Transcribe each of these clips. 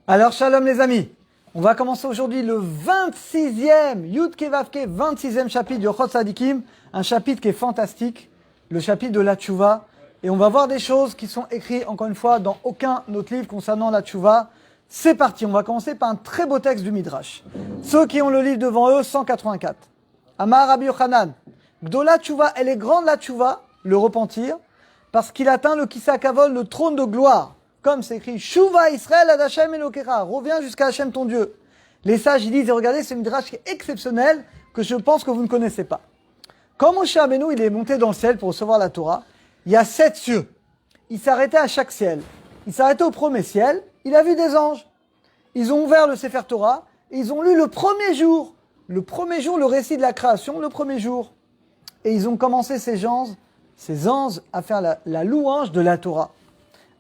Alors, shalom les amis. On va commencer aujourd'hui le 26e, Yud Kevavke, 26e chapitre du Ochot Sadikim, un chapitre qui est fantastique, le chapitre de la Tchouva. Et on va voir des choses qui sont écrites, encore une fois, dans aucun autre livre concernant la Tchouva. C'est parti, on va commencer par un très beau texte du Midrash. Ceux qui ont le livre devant eux, 184. Amar Rabbi Yochanan, Gdola Tchouva, elle est grande la Tchouva, le repentir, parce qu'il atteint le Kisakavol, le trône de gloire. Comme c'est écrit, Shuva Israël ad Hashem Elokecha, reviens jusqu'à Hashem ton Dieu. Les sages ils disent, et regardez, c'est un midrash qui est exceptionnel, que je pense que vous ne connaissez pas. Quand Moshe Rabbeinu, il est monté dans le ciel pour recevoir la Torah, il y a 7 cieux. Il s'arrêtait à chaque ciel. Il s'arrêtait au premier ciel, il a vu des anges. Ils ont ouvert le Sefer Torah, et ils ont lu le premier jour, le récit de la création, le premier jour. Et ils ont commencé ces anges à faire la louange de la Torah.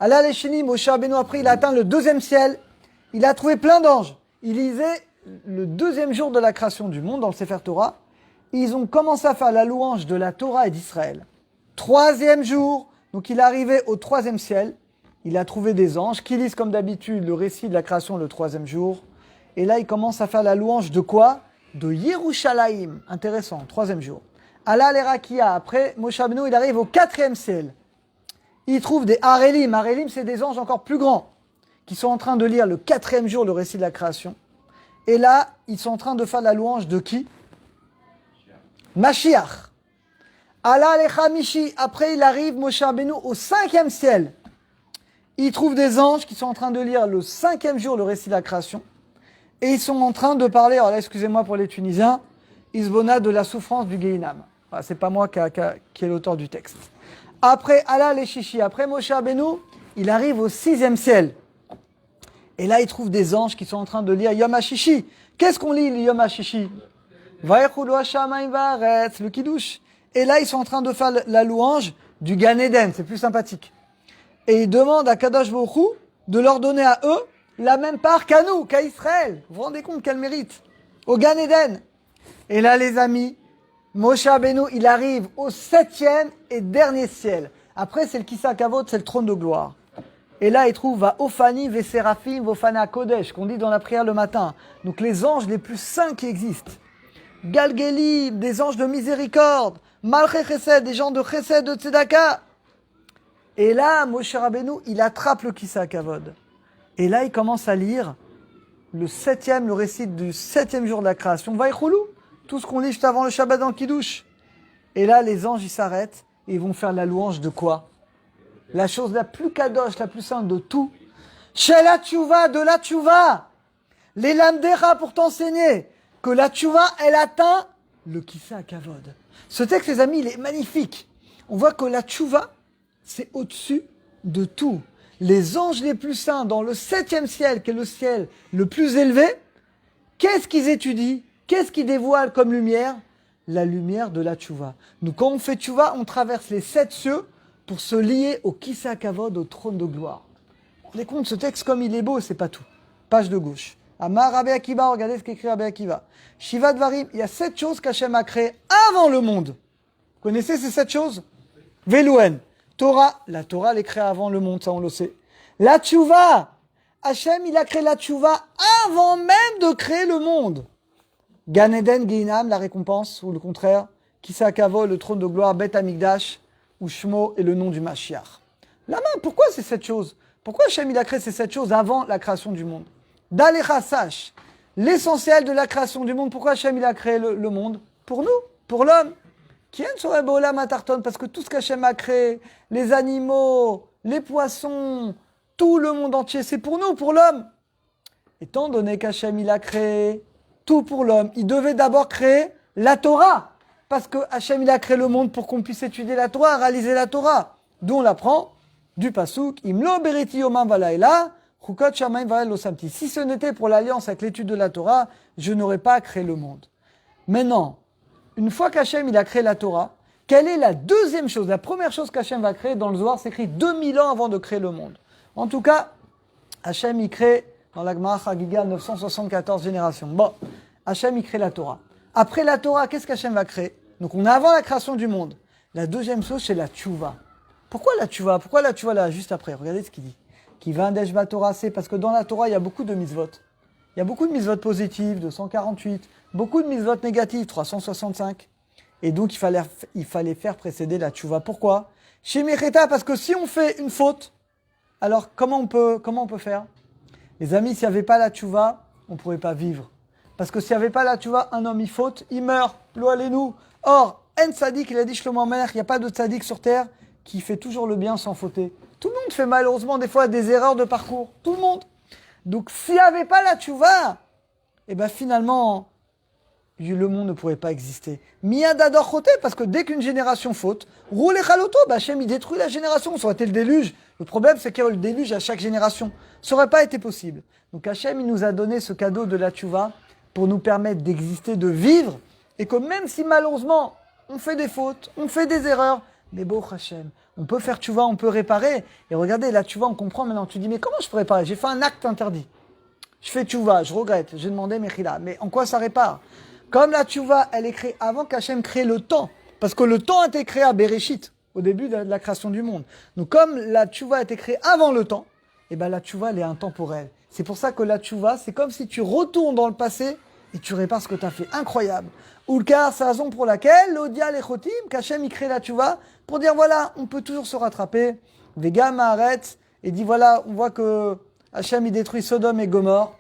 Allah Leshini, Moshe Rabbeinu, après il a atteint le deuxième ciel, il a trouvé plein d'anges. Il lisait le deuxième jour de la création du monde dans le Sefer Torah. Ils ont commencé à faire la louange de la Torah et d'Israël. Troisième jour, donc il est arrivé au troisième ciel, il a trouvé des anges qui lisent comme d'habitude le récit de la création le troisième jour. Et là il commence à faire la louange de quoi? De Yerushalayim. Intéressant, troisième jour. Allah l'Erakia, après Moshe Rabbeinu, il arrive au quatrième ciel. Il trouve des Harelim. Harelim, c'est des anges encore plus grands qui sont en train de lire le quatrième jour le récit de la création. Et là, ils sont en train de faire la louange de qui? Mashiach. Allah Lechamishi. Après, il arrive, Moshe Rabbeinu, au cinquième ciel. Il trouve des anges qui sont en train de lire le cinquième jour le récit de la création. Et ils sont en train de parler, alors là, excusez-moi pour les Tunisiens, Isbona de la souffrance du Gehinam. Enfin, c'est pas moi qui est l'auteur du texte. Après Allah les Shishi, après Moshe Rabbeinu, il arrive au sixième ciel. Et là, il trouve des anges qui sont en train de lire Yom HaShishi. Qu'est-ce qu'on lit, le Yom HaShishi? Vayechudu Hashamayim va'aretz, le Kiddush. Et là, ils sont en train de faire la louange du Gan Eden, c'est plus sympathique. Et ils demandent à Kadosh Baruch Hu de leur donner à eux la même part qu'à nous, qu'à Israël. Vous vous rendez compte quel mérite? Au Gan Eden. Et là, les amis, Moshe Rabbeinu, il arrive au septième et dernier ciel. Après, c'est le Kisakavot, c'est le trône de gloire. Et là, il trouve va Ophani, Veseraphim, Vofana Kodesh, qu'on dit dans la prière le matin. Donc les anges les plus saints qui existent. Galgeli, des anges de miséricorde. Malché Chesed, des gens de Chesed, de Tzedaka. Et là, Moshe Rabbeinu, il attrape le Kisakavod. Et là, il commence à lire le récit du septième jour de la création. Vaïchoulou. Tout ce qu'on lit juste avant le Shabbat dans le Kiddush. Et là, les anges, ils s'arrêtent et ils vont faire la louange de quoi? La chose la plus kadosh, la plus sainte de tout. Chez la tchouva, de la tchouva. Les lamdera pour t'enseigner que la tchouva, elle atteint le kissa kavod. Ce texte, les amis, il est magnifique. On voit que la tchouva, c'est au-dessus de tout. Les anges les plus saints dans le septième ciel, qui est le ciel le plus élevé, qu'est-ce qu'ils étudient? Qu'est-ce qui dévoile comme lumière? La lumière de la tchouva. Nous, quand on fait tchouva, on traverse les 7 cieux pour se lier au Kissa Kavod, au trône de gloire. Vous vous rendez compte, ce texte, comme il est beau, c'est pas tout. Page de gauche. Amar Rabbi Akiva, regardez ce qu'écrit Rabbi Akiva. Shiva Dvarim, il y a 7 choses qu'Hachem a créées avant le monde. Vous connaissez ces 7 choses? Velouen. Torah, la Torah, elle est créée avant le monde, ça on le sait. La tchouva. Hachem, il a créé la tchouva avant même de créer le monde. Gan Eden, Gehinam, la récompense, ou le contraire, Kisakavo, le trône de gloire, Bet Amikdash, ou Shmo, et le nom du Mashiach. La main, pourquoi ces 7 choses? Pourquoi Hachem il a créé ces 7 choses avant la création du monde? D'Alecha sache, l'essentiel de la création du monde, pourquoi Hachem il a créé le monde? Pour nous, pour l'homme. Kien serait Bolam Atarton, parce que tout ce qu'Hachem a créé, les animaux, les poissons, tout le monde entier, c'est pour nous, pour l'homme. Étant donné qu'Hachem il a créé tout pour l'homme, il devait d'abord créer la Torah. Parce que Hachem il a créé le monde pour qu'on puisse étudier la Torah, réaliser la Torah. D'où on l'apprend du Pasuk, Imlo beriti yomam valaila, chukot shamayim valail lo samti. Si ce n'était pour l'alliance avec l'étude de la Torah, je n'aurais pas créé le monde. Maintenant, une fois qu'Hachem il a créé la Torah, quelle est la deuxième chose? La première chose qu'Hachem va créer dans le Zohar, c'est écrit 2000 ans avant de créer le monde. En tout cas, Hachem il crée dans la Gemara Chagiga 974 générations. Bon, Hachem il crée la Torah. Après la Torah, qu'est-ce qu'Hachem va créer? Donc on est avant la création du monde. La deuxième chose, c'est la tchouva. Pourquoi la tchouva? Pourquoi la tchouva là, juste après? Regardez ce qu'il dit. qui va un Torah, c'est parce que dans la Torah, il y a beaucoup de mitzvot. Il y a beaucoup de mitzvot positives, 248, beaucoup de mitzvot négatives, 365. Et donc, il fallait faire précéder la tchouva. Pourquoi? Chez Mecheta, parce que si on fait une faute, alors comment on peut faire? Les amis, s'il n'y avait pas la tchouva, on ne pourrait pas vivre. Parce que s'il n'y avait pas la tchouva, un homme, il faute, il meurt. Lo alenu. Or, en tzadik, il a dit Shlomo Amelech, il n'y a pas de tzadik sur terre qui fait toujours le bien sans fauter. Tout le monde fait malheureusement des fois des erreurs de parcours. Tout le monde. Donc, s'il n'y avait pas la tchouva, eh ben finalement, le monde ne pourrait pas exister. Miyadador choté, parce que dès qu'une génération faute, roule chaloto, Hachem il détruit la génération. Ça aurait été le déluge. Le problème, c'est qu'il y a eu le déluge à chaque génération. Ça n'aurait pas été possible. Donc Hachem, il nous a donné ce cadeau de la tchouva pour nous permettre d'exister, de vivre, et que même si malheureusement, on fait des fautes, on fait des erreurs, mais bon Hachem, on peut faire tchouva, on peut réparer. Et regardez, la tchouva, on comprend maintenant. Tu dis, mais comment je peux réparer? J'ai fait un acte interdit. Je fais tchouva, je regrette, j'ai demandé Mechila. Mais en quoi ça répare? Comme la tchouva, elle est créée avant qu'Hachem crée le temps. Parce que le temps a été créé à Bereshit, au début de la création du monde. Donc comme la tchouva a été créée avant le temps, et ben la tchouva, elle est intemporelle. C'est pour ça que la tchouva, c'est comme si tu retournes dans le passé et tu répares ce que tu as fait. Incroyable. Oulkar, c'est la raison pour laquelle, l'Odia Lechotim, qu'Hachem, il crée la tchouva pour dire, voilà, on peut toujours se rattraper. Vega Maharet, et dit, voilà, on voit que Hachem, il détruit Sodome et Gomorre.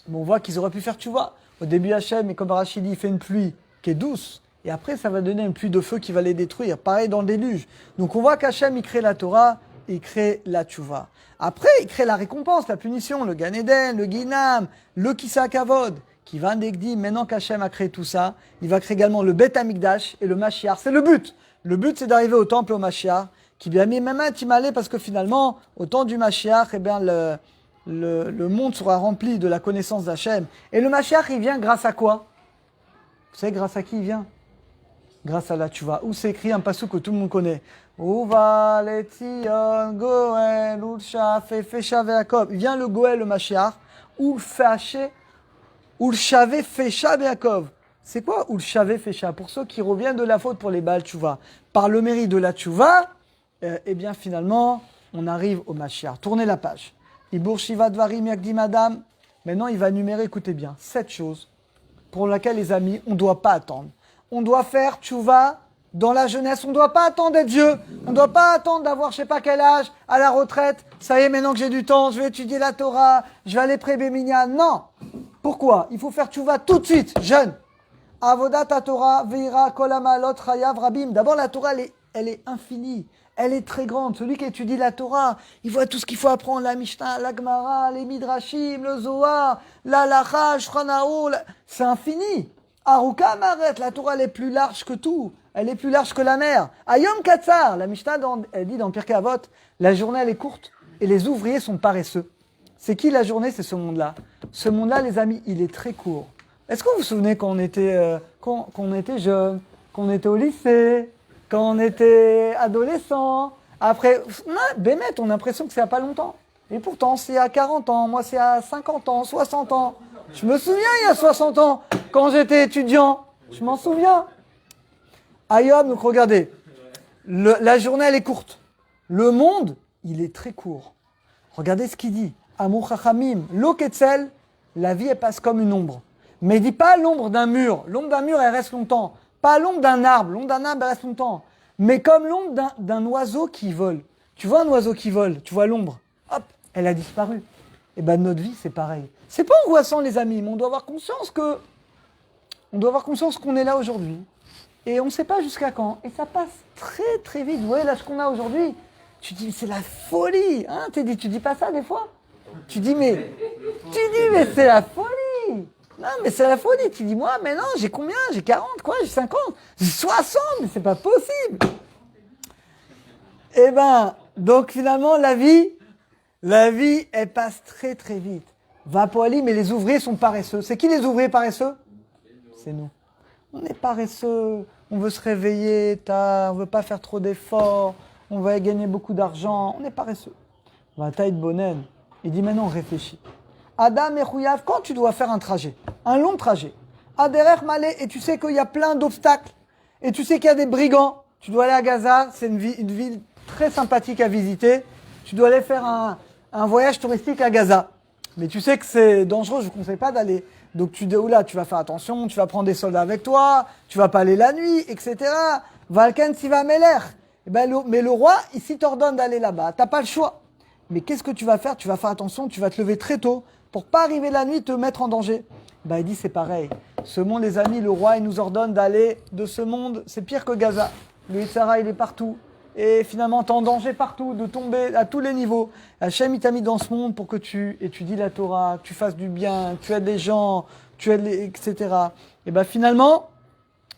Mais on voit qu'ils auraient pu faire tchouva. Au début, Hachem, et comme Rachid dit, il fait une pluie qui est douce. Et après, ça va donner une pluie de feu qui va les détruire. Pareil dans le déluge. Donc on voit qu'Hachem, il crée la Torah, et il crée la tchouva. Après, il crée la récompense, la punition, le Gan Eden, le Ginam, le Kisa Kavod, qui va dit, maintenant qu'Hachem a créé tout ça, il va créer également le Bet Amikdash et le Mashiach. C'est le but. Le but, c'est d'arriver au temple, au Mashiach, qui bien mis même un timalé, parce que finalement, au temps du Mashiach, eh bien, le monde sera rempli de la connaissance d'Hachem. Et le Mashiach, il vient grâce à quoi? Vous savez, grâce à qui il vient? Grâce à la tchouva. Où c'est écrit un passou que tout le monde connaît. Uva letion goel ulshafe fesha ve'akov. Il vient le goel, le Mashiach. Ulfaché ulshave fesha ve'akov. C'est quoi ulshave fesha? Pour ceux qui reviennent de la faute pour les Baal tchouva. Par le mérite de la tchouva, eh bien finalement, on arrive au Mashiach. Tournez la page. Ibur Shiva Dvarim Yakdim Adam. Maintenant, il va numérer, écoutez bien, 7 choses pour lesquelles, les amis, on ne doit pas attendre. On doit faire tchouva dans la jeunesse. On ne doit pas attendre d'être vieux. On ne doit pas attendre d'avoir je ne sais pas quel âge, à la retraite. Ça y est, maintenant que j'ai du temps, je vais étudier la Torah, je vais aller près Minyan. Non. Pourquoi? Il faut faire tchouva tout de suite, jeune. Avodat Torah, Veira, Kolamalot, Chayav, Rabim. D'abord, la Torah, elle est infinie. Elle est très grande. Celui qui étudie la Torah, il voit tout ce qu'il faut apprendre, la Mishnah, la Gemara, les Midrashim, le Zohar, la Lacha, Shranao, c'est infini. Aruka Maret, la Torah elle est plus large que tout. Elle est plus large que la mer. Ayom Katsar, la Mishnah elle dit dans Pirkei Avot, la journée elle est courte et les ouvriers sont paresseux. C'est qui la journée? C'est ce monde-là. Ce monde-là, les amis, il est très court. Est-ce que vous vous souvenez quand on était jeune, quand on était au lycée, quand on était adolescent, après, Bémet, on a l'impression que c'est à pas longtemps. Et pourtant, c'est à 40 ans, moi c'est à 50 ans, 60 ans. Je me souviens, il y a 60 ans, quand j'étais étudiant. Je m'en souviens. Ayom, donc regardez, la journée, elle est courte. Le monde, il est très court. Regardez ce qu'il dit. Amou Chachamim, lo ketzel, la vie, elle passe comme une ombre. Mais il dit pas l'ombre d'un mur. L'ombre d'un mur, elle reste longtemps. Pas l'ombre d'un arbre. L'ombre d'un arbre, elle reste longtemps. Mais comme l'ombre d'un oiseau qui vole. Tu vois un oiseau qui vole, tu vois l'ombre. Hop, elle a disparu. Et ben notre vie, c'est pareil. C'est pas angoissant, les amis, mais on doit avoir conscience qu'on est là aujourd'hui. Et on ne sait pas jusqu'à quand. Et ça passe très très vite. Vous voyez l'âge qu'on a aujourd'hui. Tu dis, c'est la folie. Hein, tu dis pas ça des fois? Tu dis, mais c'est la folie. Non, mais c'est la folie. Tu dis, moi, mais non, j'ai combien? J'ai 40, quoi? J'ai 50? J'ai 60? Mais c'est pas possible. Eh ben, donc finalement, la vie, elle passe très très vite. Va pour aller, mais les ouvriers sont paresseux. C'est qui les ouvriers paresseux? C'est nous. On est paresseux, on veut se réveiller tard, on veut pas faire trop d'efforts, on va gagner beaucoup d'argent, on est paresseux. Va taille de bonen. Il dit maintenant, réfléchis. Adam et Chouyav, quand tu dois faire un trajet, un long trajet, Aderer Malé, et tu sais qu'il y a plein d'obstacles, et tu sais qu'il y a des brigands, tu dois aller à Gaza, c'est une ville très sympathique à visiter, tu dois aller faire un voyage touristique à Gaza. Mais tu sais que c'est dangereux, je ne conseille pas d'aller. Donc tu dis, oula, tu vas faire attention, tu vas prendre des soldats avec toi, tu vas pas aller la nuit, etc. Valken Siva Meler. Mais le roi, ici, t'ordonne d'aller là-bas. T'as pas le choix. Mais qu'est-ce que tu vas faire? Tu vas faire attention, tu vas te lever très tôt pour pas arriver la nuit et te mettre en danger. Il dit, c'est pareil. Ce monde, les amis, le roi, il nous ordonne d'aller de ce monde. C'est pire que Gaza. Le Yitzhara, il est partout. Et finalement, tu es en danger partout, de tomber à tous les niveaux. Hachem, il t'a mis dans ce monde pour que tu étudies la Torah, que tu fasses du bien, que tu aides les gens, etc. Et finalement,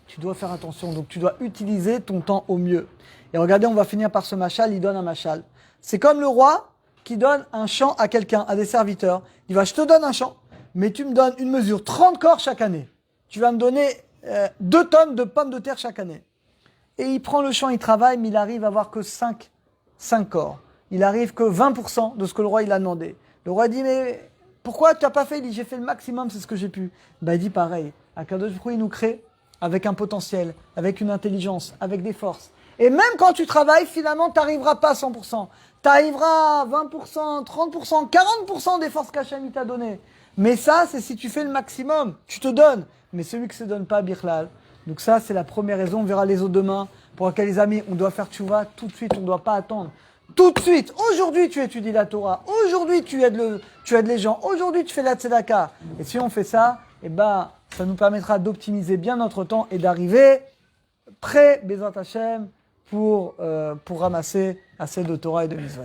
tu dois faire attention. Donc, tu dois utiliser ton temps au mieux. Et regardez, on va finir par ce machal. Il donne un machal. C'est comme le roi qui donne un champ à quelqu'un, à des serviteurs. Il va, je te donne un champ, mais tu me donnes une mesure, 30 corps chaque année. Tu vas me donner 2 tonnes de pommes de terre chaque année. Et il prend le champ, il travaille, mais il arrive à avoir que 5 corps. Il arrive que 20% de ce que le roi il a demandé. Le roi dit, mais pourquoi tu n'as pas fait? Il dit, j'ai fait le maximum, c'est ce que j'ai pu. Il dit pareil. Akadosh Baruch Hu, il nous crée avec un potentiel, avec une intelligence, avec des forces. Et même quand tu travailles, finalement, tu n'arriveras pas à 100%. Tu arriveras à 20%, 30%, 40% des forces qu'Hachem t'a données. Mais ça, c'est si tu fais le maximum. Tu te donnes. Mais celui qui ne se donne pas, Birlal. Donc ça, c'est la première raison. On verra les autres demain. Pour laquelle, les amis, on doit faire tchouva tout de suite. On ne doit pas attendre. Tout de suite. Aujourd'hui, tu étudies la Torah. Aujourd'hui, tu aides les gens. Aujourd'hui, tu fais la tzedaka. Et si on fait ça, ça nous permettra d'optimiser bien notre temps et d'arriver prêt, Bezrat Hashem, pour ramasser assez de Torah et de mitzvot.